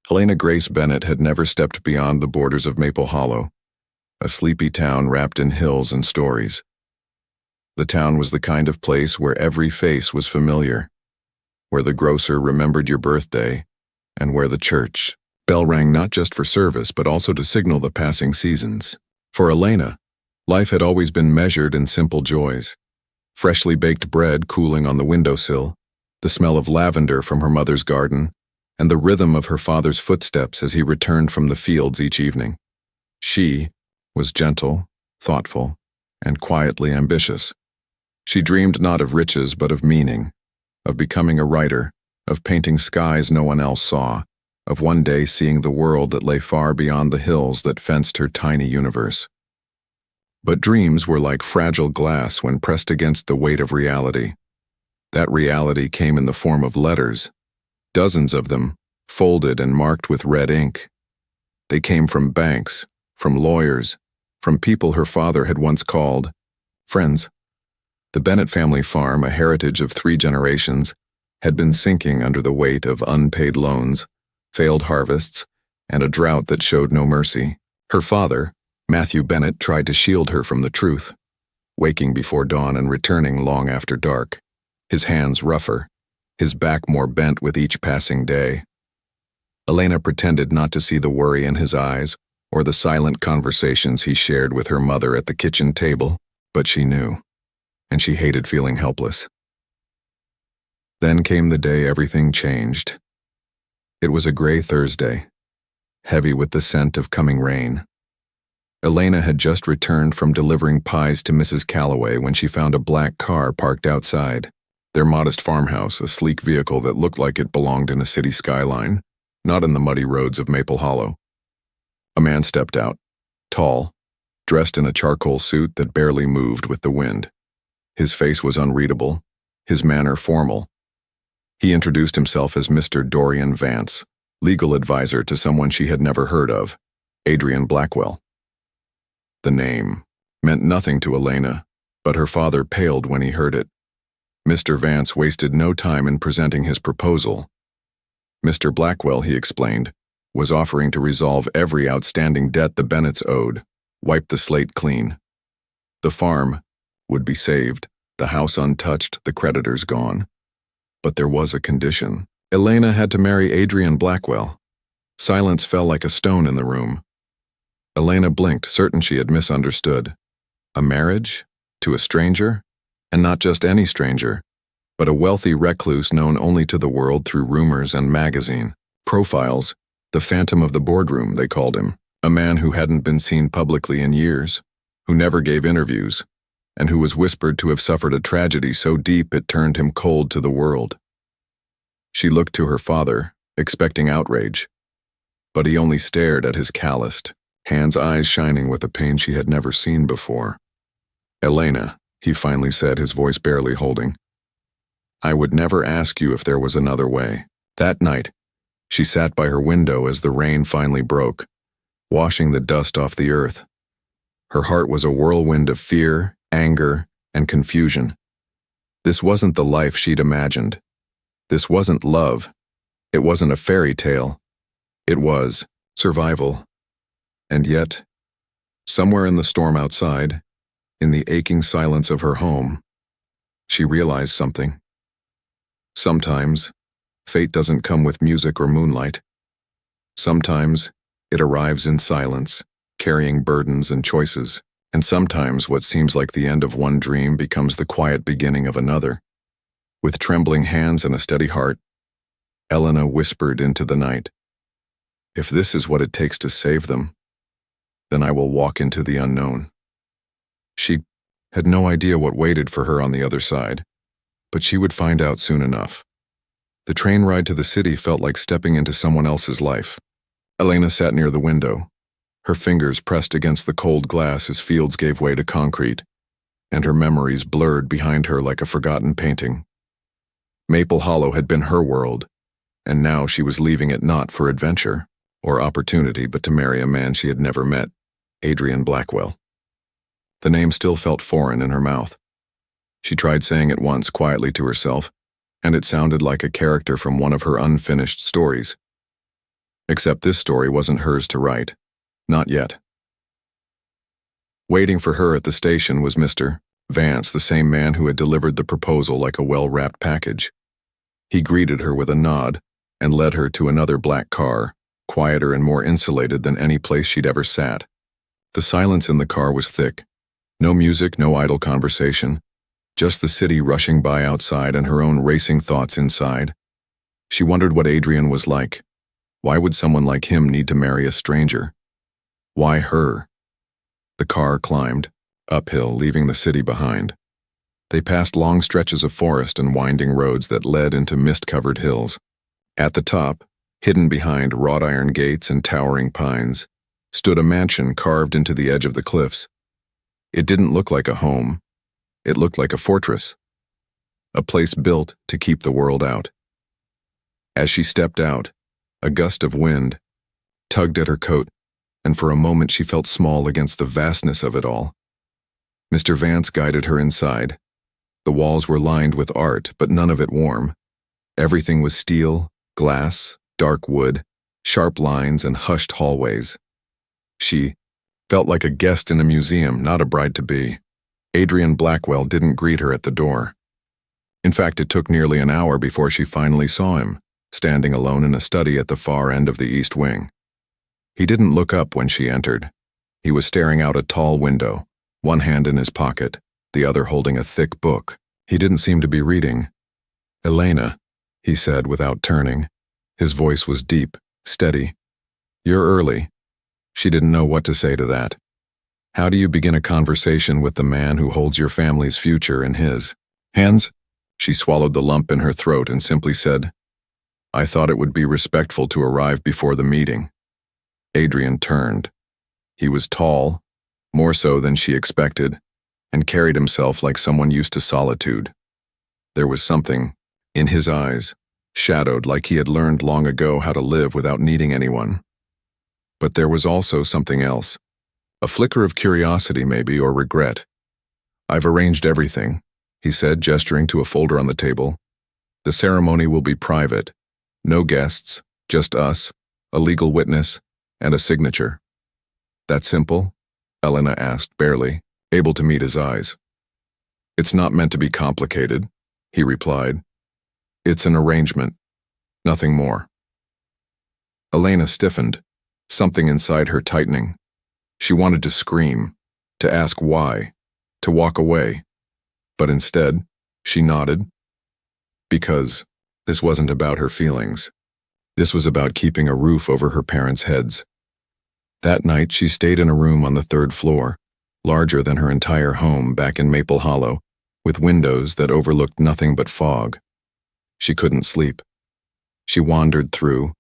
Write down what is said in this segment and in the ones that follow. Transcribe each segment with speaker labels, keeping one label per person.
Speaker 1: Helena Grace Bennett had never stepped beyond the borders of Maple Hollow, a sleepy town wrapped in hills and stories. The town was the kind of place where every face was familiar, where the grocer remembered your birthday, and where the church bell rang not just for service but also to signal the passing seasons. For Helena, life had always been measured in simple joys. Freshly baked bread cooling on the windowsill, the smell of lavender from her mother's garden, and the rhythm of her father's footsteps as he returned from the fields each evening. She was gentle, thoughtful, and quietly ambitious. She dreamed not of riches but of meaning, of becoming a writer, of painting skies no one else saw, of one day seeing the world that lay far beyond the hills that fenced her tiny universe. But dreams were like fragile glass when pressed against the weight of reality. That reality came in the form of letters, dozens of them, folded and marked with red ink. They came from banks, from lawyers, from people her father had once called friends. The Bennett family farm, a heritage of 3 generations, had been sinking under the weight of unpaid loans, failed harvests, and a drought that showed no mercy. Her father, Matthew Bennett, tried to shield her from the truth, waking before dawn and returning long after dark, his hands rougher, his back more bent with each passing day. Helena pretended not to see the worry in his eyes or the silent conversations he shared with her mother at the kitchen table, but she knew, and she hated feeling helpless. Then came the day everything changed. It was a gray Thursday, heavy with the scent of coming rain. Helena had just returned from delivering pies to Mrs. Calloway when she found a black car parked outside their modest farmhouse, a sleek vehicle that looked like it belonged in a city skyline, not in the muddy roads of Maple Hollow. A man stepped out, tall, dressed in a charcoal suit that barely moved with the wind. His face was unreadable, his manner formal. He introduced himself as Mr. Dorian Vance, legal advisor to someone she had never heard of, Adrian Blackwell. The name meant nothing to Helena, but her father paled when he heard it. Mr. Vance wasted no time in presenting his proposal. Mr. Blackwell, he explained, was offering to resolve every outstanding debt the Bennetts owed, wipe the slate clean. The farm would be saved, the house untouched, the creditors gone. But there was a condition. Helena had to marry Adrian Blackwell. Silence fell like a stone in the room. Helena blinked, certain she had misunderstood. A marriage? To a stranger? And not just any stranger, but a wealthy recluse known only to the world through rumors and magazine profiles, the phantom of the boardroom, they called him, a man who hadn't been seen publicly in years, who never gave interviews, and who was whispered to have suffered a tragedy so deep it turned him cold to the world. She looked to her father, expecting outrage, but he only stared at his calloused, eyes shining with a pain she had never seen before. "Helena," he finally said, his voice barely holding, "I would never ask you if there was another way." That night, she sat by her window as the rain finally broke, washing the dust off the earth. Her heart was a whirlwind of fear, anger, and confusion. This wasn't the life she'd imagined. This wasn't love. It wasn't a fairy tale. It was survival. And yet, somewhere in the storm outside, in the aching silence of her home, she realized something. Sometimes, fate doesn't come with music or moonlight. Sometimes, it arrives in silence, carrying burdens and choices. And sometimes what seems like the end of one dream becomes the quiet beginning of another. With trembling hands and a steady heart, Helena whispered into the night, "If this is what it takes to save them, then I will walk into the unknown." She had no idea what waited for her on the other side, but she would find out soon enough. The train ride to the city felt like stepping into someone else's life. Helena sat near the window, her fingers pressed against the cold glass as fields gave way to concrete, and her memories blurred behind her like a forgotten painting. Maple Hollow had been her world, and now she was leaving it not for adventure or opportunity but to marry a man she had never met, Adrian Blackwell. The name still felt foreign in her mouth. She tried saying it once quietly to herself, and it sounded like a character from one of her unfinished stories. Except this story wasn't hers to write. Not yet. Waiting for her at the station was Mr. Vance, the same man who had delivered the proposal like a well-wrapped package. He greeted her with a nod and led her to another black car, quieter and more insulated than any place she'd ever sat. The silence in the car was thick. No music, no idle conversation. Just the city rushing by outside and her own racing thoughts inside. She wondered what Adrian was like. Why would someone like him need to marry a stranger? Why her? The car climbed, uphill, leaving the city behind. They passed long stretches of forest and winding roads that led into mist-covered hills. At the top, hidden behind wrought iron gates and towering pines, stood a mansion carved into the edge of the cliffs. It didn't look like a home. It looked like a fortress. A place built to keep the world out. As she stepped out, a gust of wind tugged at her coat, and for a moment she felt small against the vastness of it all. Mr. Vance guided her inside. The walls were lined with art, but none of it warm. Everything was steel, glass, dark wood, sharp lines, and hushed hallways. She felt like a guest in a museum, not a bride-to-be. Adrian Blackwell didn't greet her at the door. In fact, it took nearly an hour before she finally saw him, standing alone in a study at the far end of the east wing. He didn't look up when she entered. He was staring out a tall window, one hand in his pocket, the other holding a thick book. He didn't seem to be reading. "Elena," he said without turning. His voice was deep, steady. "You're early." She didn't know what to say to that. How do you begin a conversation with the man who holds your family's future in his hands? She swallowed the lump in her throat and simply said, "I thought it would be respectful to arrive before the meeting." Adrian turned. He was tall, more so than she expected, and carried himself like someone used to solitude. There was something in his eyes, shadowed like he had learned long ago how to live without needing anyone. But there was also something else, a flicker of curiosity maybe, or regret. "I've arranged everything," he said, gesturing to a folder on the table. "The ceremony will be private. No guests, just us, a legal witness, and a signature." "That simple?" Elena asked, barely able to meet his eyes. "It's not meant to be complicated," he replied. "It's an arrangement, nothing more." Elena stiffened, something inside her tightening. She wanted to scream, to ask why, to walk away. But instead, she nodded. Because this wasn't about her feelings. This was about keeping a roof over her parents' heads. That night, she stayed in a room on the third floor, larger than her entire home back in Maple Hollow, with windows that overlooked nothing but fog. She couldn't sleep. She wandered through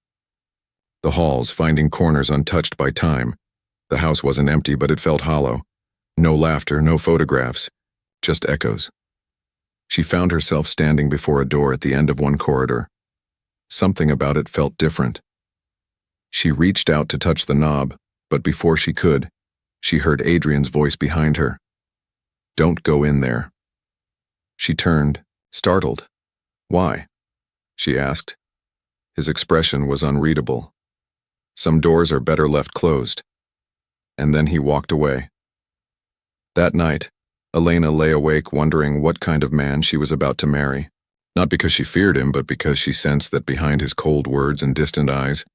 Speaker 1: the halls, finding corners untouched by time. The house wasn't empty, but it felt hollow. No laughter, no photographs, just echoes. She found herself standing before a door at the end of one corridor. Something about it felt different. She reached out to touch the knob, but before she could, she heard Adrian's voice behind her. "Don't go in there." She turned, startled. "Why?" she asked. His expression was unreadable. "Some doors are better left closed." And then he walked away. That night, Elena lay awake wondering what kind of man she was about to marry. Not because she feared him, but because she sensed that behind his cold words and distant eyes,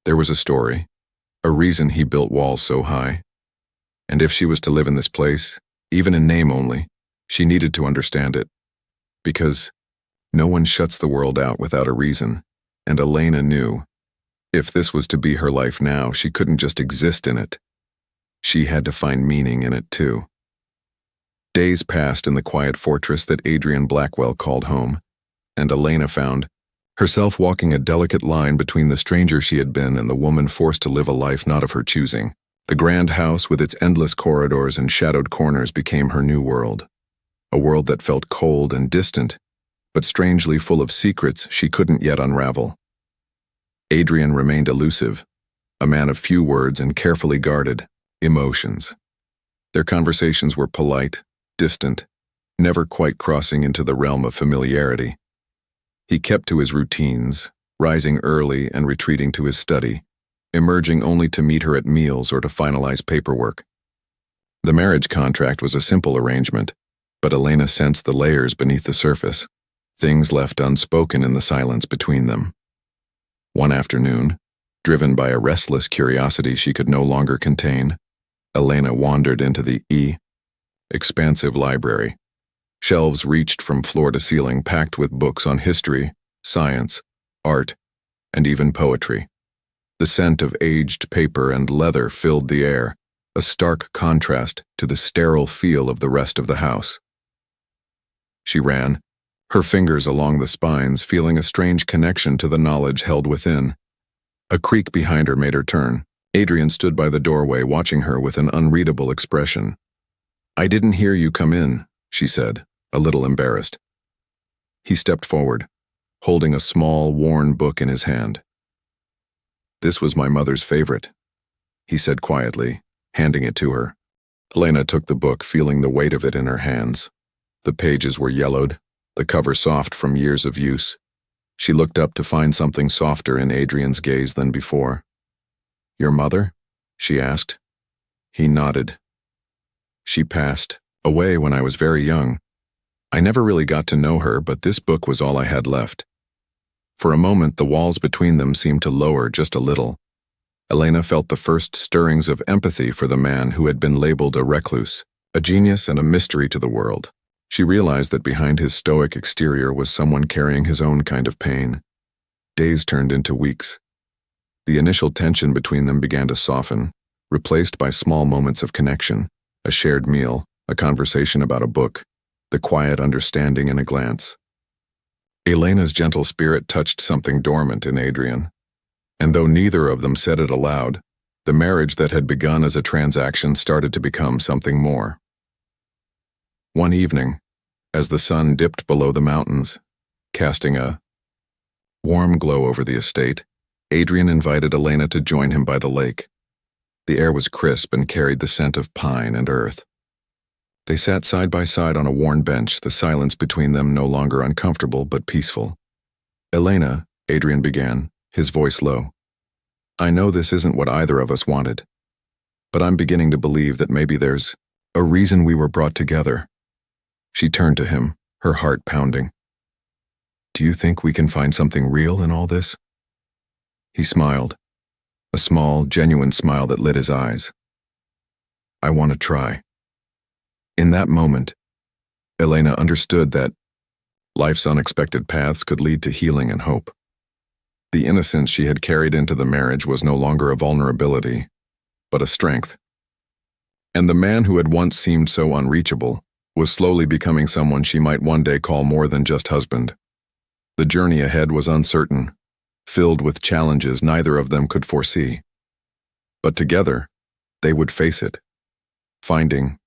Speaker 1: there was a story, a reason he built walls so high. And if she was to live in this place, even in name only, she needed to understand it. Because no one shuts the world out without a reason, and Elena knew. If this was to be her life now, she couldn't just exist in it. She had to find meaning in it too. Days passed in the quiet fortress that Adrian Blackwell called home, and Elena found herself walking a delicate line between the stranger she had been and the woman forced to live a life not of her choosing. The grand house with its endless corridors and shadowed corners became her new world, a world that felt cold and distant, but strangely full of secrets she couldn't yet unravel. Adrian remained elusive, a man of few words and carefully guarded emotions. Their conversations were polite, distant, never quite crossing into the realm of familiarity. He kept to his routines, rising early and retreating to his study, emerging only to meet her at meals or to finalize paperwork. The marriage contract was a simple arrangement, but Elena sensed the layers beneath the surface, things left unspoken in the silence between them. One afternoon, driven by a restless curiosity she could no longer contain, Elena wandered into the expansive library. Shelves reached from floor to ceiling, packed with books on history, science, art, and even poetry. The scent of aged paper and leather filled the air, a stark contrast to the sterile feel of the rest of the house. She ran, her fingers along the spines, feeling a strange connection to the knowledge held within. A creak behind her made her turn. Adrian stood by the doorway, watching her with an unreadable expression. "I didn't hear you come in," she said, a little embarrassed. He stepped forward, holding a small, worn book in his hand. "This was my mother's favorite," he said quietly, handing it to her. Elena took the book, feeling the weight of it in her hands. The pages were yellowed, the cover soft from years of use. She looked up to find something softer in Adrian's gaze than before. "Your mother?" she asked. He nodded. "She passed away when I was very young. I never really got to know her, but this book was all I had left." For a moment, the walls between them seemed to lower just a little. Elena felt the first stirrings of empathy for the man who had been labeled a recluse, a genius and a mystery to the world. She realized that behind his stoic exterior was someone carrying his own kind of pain. Days turned into weeks. The initial tension between them began to soften, replaced by small moments of connection, a shared meal, a conversation about a book, the quiet understanding in a glance. Elena's gentle spirit touched something dormant in Adrian, and though neither of them said it aloud, the marriage that had begun as a transaction started to become something more. One evening, as the sun dipped below the mountains, casting a warm glow over the estate, Adrian invited Elena to join him by the lake. The air was crisp and carried the scent of pine and earth. They sat side by side on a worn bench, the silence between them no longer uncomfortable but peaceful. "Elena," Adrian began, his voice low, "I know this isn't what either of us wanted, but I'm beginning to believe that maybe there's a reason we were brought together." She turned to him, her heart pounding. "Do you think we can find something real in all this?" He smiled, a small, genuine smile that lit his eyes. "I want to try." In that moment, Elena understood that life's unexpected paths could lead to healing and hope. The innocence she had carried into the marriage was no longer a vulnerability, but a strength. And the man who had once seemed so unreachable was slowly becoming someone she might one day call more than just husband. The journey ahead was uncertain, filled with challenges neither of them could foresee. But together, they would face it, finding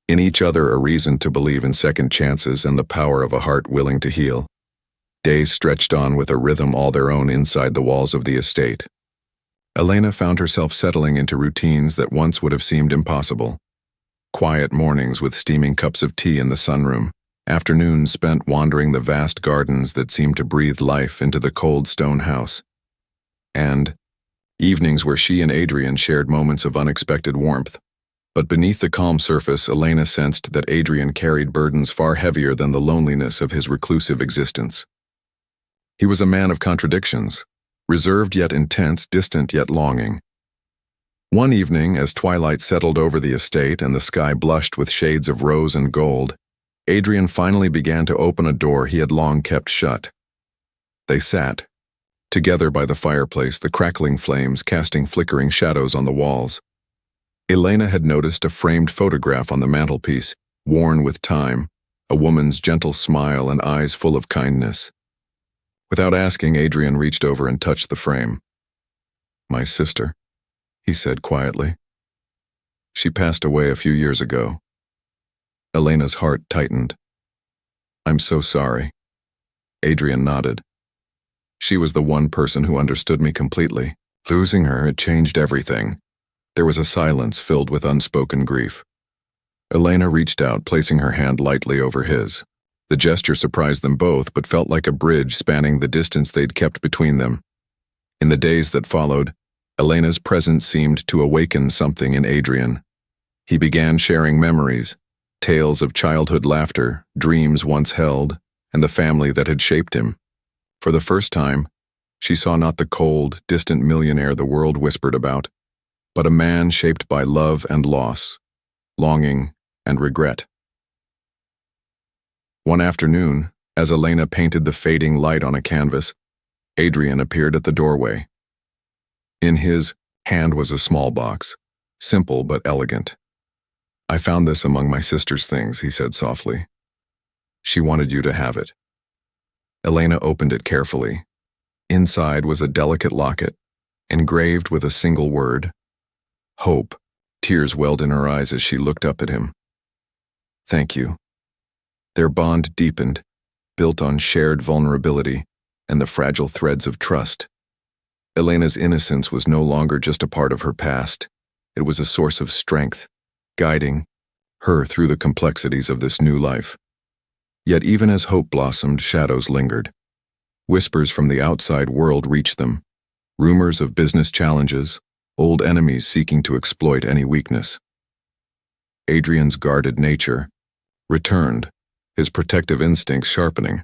Speaker 1: in each other a reason to believe in second chances and the power of a heart willing to heal. Days stretched on with a rhythm all their own inside the walls of the estate. Elena found herself settling into routines that once would have seemed impossible. Quiet mornings with steaming cups of tea in the sunroom, afternoons spent wandering the vast gardens that seemed to breathe life into the cold stone house, and evenings where she and Adrian shared moments of unexpected warmth. But beneath the calm surface, Elena sensed that Adrian carried burdens far heavier than the loneliness of his reclusive existence. He was a man of contradictions, reserved yet intense, distant yet longing. One evening, as twilight settled over the estate and the sky blushed with shades of rose and gold, Adrian finally began to open a door he had long kept shut. They sat, together by the fireplace, the crackling flames casting flickering shadows on the walls. Elena had noticed a framed photograph on the mantelpiece, worn with time, a woman's gentle smile and eyes full of kindness. Without asking, Adrian reached over and touched the frame. "My sister," he said quietly. "She passed away a few years ago." Elena's heart tightened. "I'm so sorry." Adrian nodded. "She was the one person who understood me completely. Losing her, it changed everything." There was a silence filled with unspoken grief. Elena reached out, placing her hand lightly over his. The gesture surprised them both, but felt like a bridge spanning the distance they'd kept between them. In the days that followed, Elena's presence seemed to awaken something in Adrian. He began sharing memories, tales of childhood laughter, dreams once held, and the family that had shaped him. For the first time, she saw not the cold, distant millionaire the world whispered about, but a man shaped by love and loss, longing and regret. One afternoon, as Elena painted the fading light on a canvas, Adrian appeared at the doorway. In his hand was a small box, simple but elegant. "I found this among my sister's things," he said softly. "She wanted you to have it." Elena opened it carefully. Inside was a delicate locket, engraved with a single word, hope. Tears welled in her eyes as she looked up at him. "Thank you." Their bond deepened, built on shared vulnerability and the fragile threads of trust. Elena's innocence was no longer just a part of her past. It was a source of strength, guiding her through the complexities of this new life. Yet even as hope blossomed, shadows lingered. Whispers from the outside world reached them, rumors of business challenges, old enemies seeking to exploit any weakness. Adrian's guarded nature returned, his protective instincts sharpening.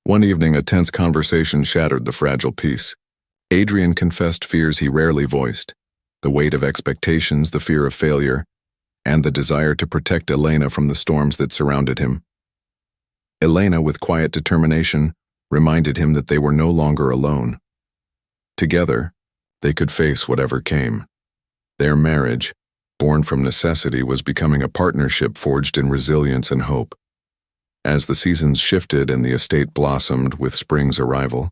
Speaker 1: One evening, a tense conversation shattered the fragile peace. Adrian confessed fears he rarely voiced, the weight of expectations, the fear of failure, and the desire to protect Elena from the storms that surrounded him. Elena, with quiet determination, reminded him that they were no longer alone. Together, they could face whatever came. Their marriage, born from necessity, was becoming a partnership forged in resilience and hope. As the seasons shifted and the estate blossomed with spring's arrival,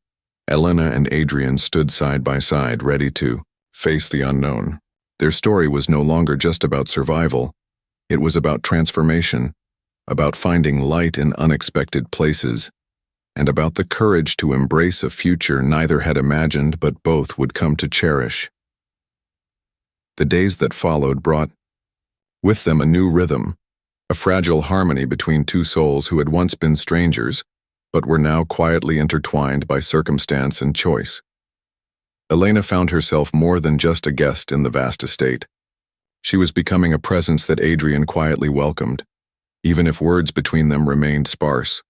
Speaker 1: Elena and Adrian stood side by side, ready to face the unknown. Their story was no longer just about survival. It was about transformation, about finding light in unexpected places, and about the courage to embrace a future neither had imagined but both would come to cherish. The days that followed brought with them a new rhythm, a fragile harmony between two souls who had once been strangers, but were now quietly intertwined by circumstance and choice. Elena found herself more than just a guest in the vast estate. She was becoming a presence that Adrian quietly welcomed, even if words between them remained sparse.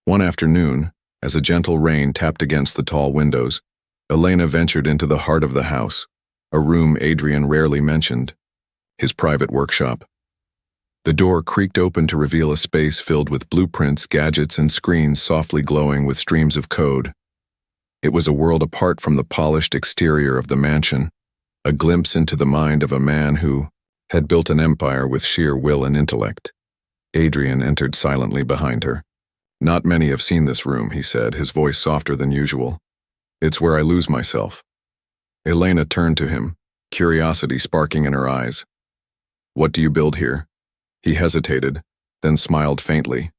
Speaker 1: One afternoon, as a gentle rain tapped against the tall windows, Elena ventured into the heart of the house, a room Adrian rarely mentioned, his private workshop. The door creaked open to reveal a space filled with blueprints, gadgets, and screens softly glowing with streams of code. It was a world apart from the polished exterior of the mansion, a glimpse into the mind of a man who had built an empire with sheer will and intellect. Adrian entered silently behind her. "Not many have seen this room," he said, his voice softer than usual. "It's where I lose myself." Elena turned to him, curiosity sparking in her eyes. "What do you build here?" He hesitated, then smiled faintly.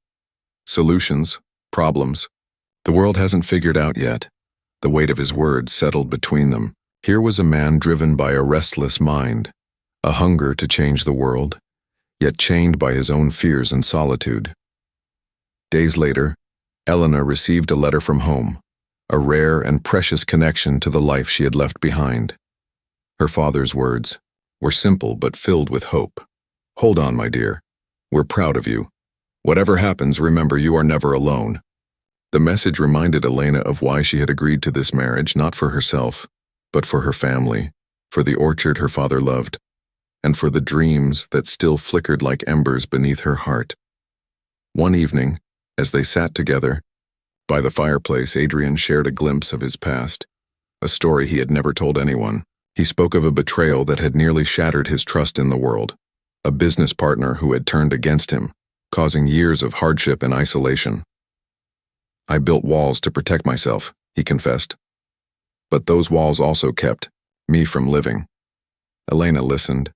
Speaker 1: "Solutions, problems. The world hasn't figured out yet." The weight of his words settled between them. Here was a man driven by a restless mind, a hunger to change the world, yet chained by his own fears and solitude. Days later, Elena received a letter from home, a rare and precious connection to the life she had left behind. Her father's words were simple but filled with hope. "Hold on, my dear. We're proud of you. Whatever happens, remember you are never alone." The message reminded Elena of why she had agreed to this marriage, not for herself, but for her family, for the orchard her father loved, and for the dreams that still flickered like embers beneath her heart. One evening, as they sat together by the fireplace, Adrian shared a glimpse of his past, a story he had never told anyone. He spoke of a betrayal that had nearly shattered his trust in the world, a business partner who had turned against him, causing years of hardship and isolation. "I built walls to protect myself," he confessed. "But those walls also kept me from living." Elena listened,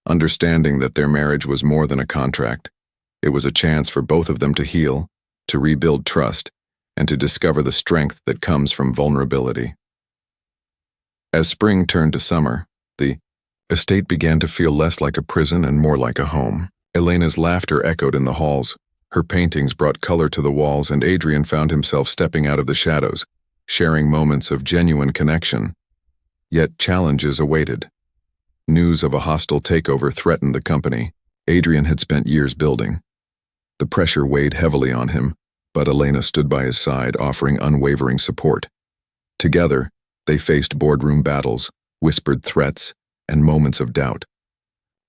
Speaker 1: understanding that their marriage was more than a contract. It was a chance for both of them to heal, to rebuild trust, and to discover the strength that comes from vulnerability. As spring turned to summer, the estate began to feel less like a prison and more like a home. Elena's laughter echoed in the halls. Her paintings brought color to the walls, and Adrian found himself stepping out of the shadows, sharing moments of genuine connection. Yet challenges awaited. News of a hostile takeover threatened the company Adrian had spent years building. The pressure weighed heavily on him, but Elena stood by his side, offering unwavering support. Together, they faced boardroom battles, whispered threats, and moments of doubt.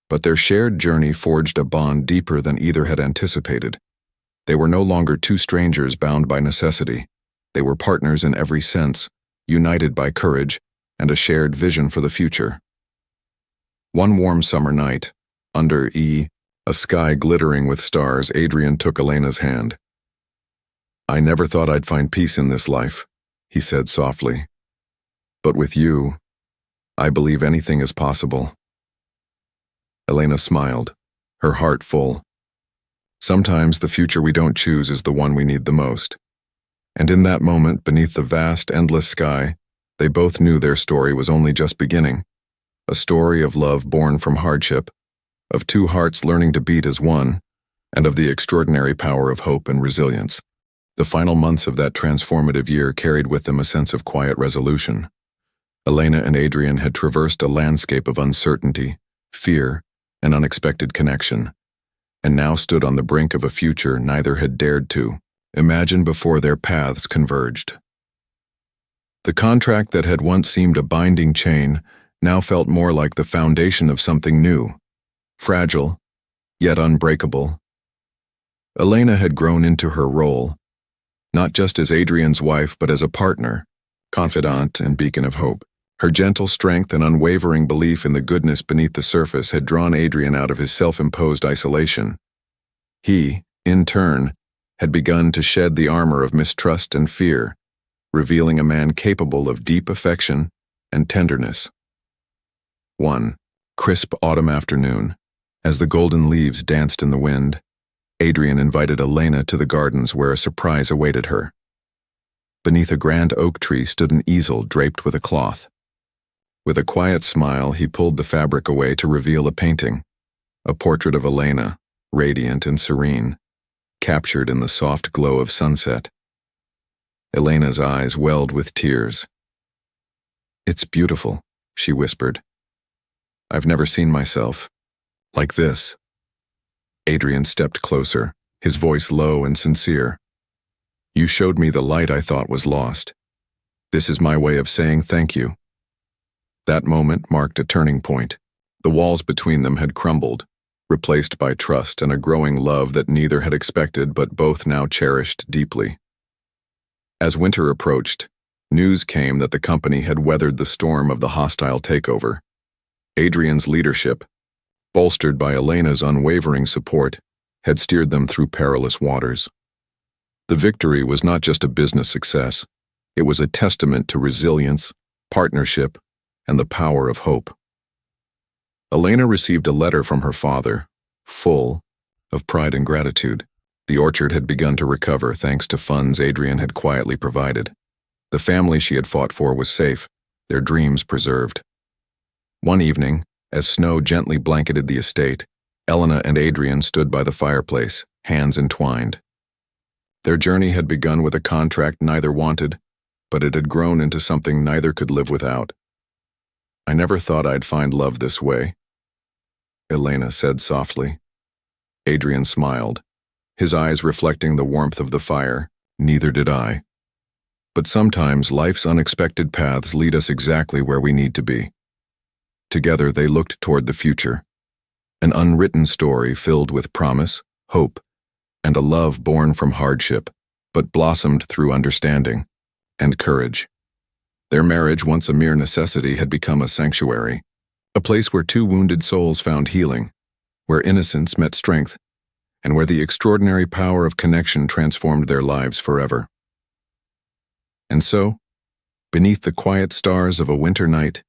Speaker 1: But their shared journey forged a bond deeper than either had anticipated. They were no longer two strangers bound by necessity. They were partners in every sense, united by courage and a shared vision for the future. One warm summer night, under a sky glittering with stars, Adrian took Elena's hand. "I never thought I'd find peace in this life," he said softly. "But with you, I believe anything is possible." Elena smiled, her heart full. Sometimes the future we don't choose is the one we need the most. And in that moment, beneath the vast, endless sky, they both knew their story was only just beginning. A story of love born from hardship, of two hearts learning to beat as one, and of the extraordinary power of hope and resilience. The final months of that transformative year carried with them a sense of quiet resolution. Elena and Adrian had traversed a landscape of uncertainty, fear, and unexpected connection, and now stood on the brink of a future neither had dared to imagine before their paths converged. The contract that had once seemed a binding chain now felt more like the foundation of something new, fragile, yet unbreakable. Elena had grown into her role, not just as Adrian's wife but as a partner, confidant and beacon of hope. Her gentle strength and unwavering belief in the goodness beneath the surface had drawn Adrian out of his self-imposed isolation. He, in turn, had begun to shed the armor of mistrust and fear, revealing a man capable of deep affection and tenderness. One crisp autumn afternoon, as the golden leaves danced in the wind, Adrian invited Elena to the gardens where a surprise awaited her. Beneath a grand oak tree stood an easel draped with a cloth. With a quiet smile, he pulled the fabric away to reveal a painting, a portrait of Elena, radiant and serene, captured in the soft glow of sunset. Elena's eyes welled with tears. "It's beautiful," she whispered. "I've never seen myself like this." Adrian stepped closer, his voice low and sincere. "You showed me the light I thought was lost. This is my way of saying thank you." That moment marked a turning point. The walls between them had crumbled, replaced by trust and a growing love that neither had expected but both now cherished deeply. As winter approached, news came that the company had weathered the storm of the hostile takeover. Adrian's leadership, bolstered by Elena's unwavering support, had steered them through perilous waters. The victory was not just a business success, it was a testament to resilience, partnership, and the power of hope. Elena received a letter from her father, full of pride and gratitude. The orchard had begun to recover thanks to funds Adrian had quietly provided. The family she had fought for was safe, their dreams preserved. One evening, as snow gently blanketed the estate, Elena and Adrian stood by the fireplace, hands entwined. Their journey had begun with a contract neither wanted, but it had grown into something neither could live without. "I never thought I'd find love this way," Elena said softly. Adrian smiled, his eyes reflecting the warmth of the fire. "Neither did I. But sometimes life's unexpected paths lead us exactly where we need to be." Together they looked toward the future, an unwritten story filled with promise, hope, and a love born from hardship, but blossomed through understanding and courage. Their marriage, once a mere necessity, had become a sanctuary, a place where two wounded souls found healing, where innocence met strength, and where the extraordinary power of connection transformed their lives forever. And so, beneath the quiet stars of a winter night,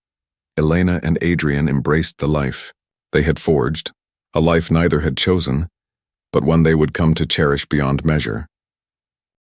Speaker 1: Elena and Adrian embraced the life they had forged, a life neither had chosen, but one they would come to cherish beyond measure.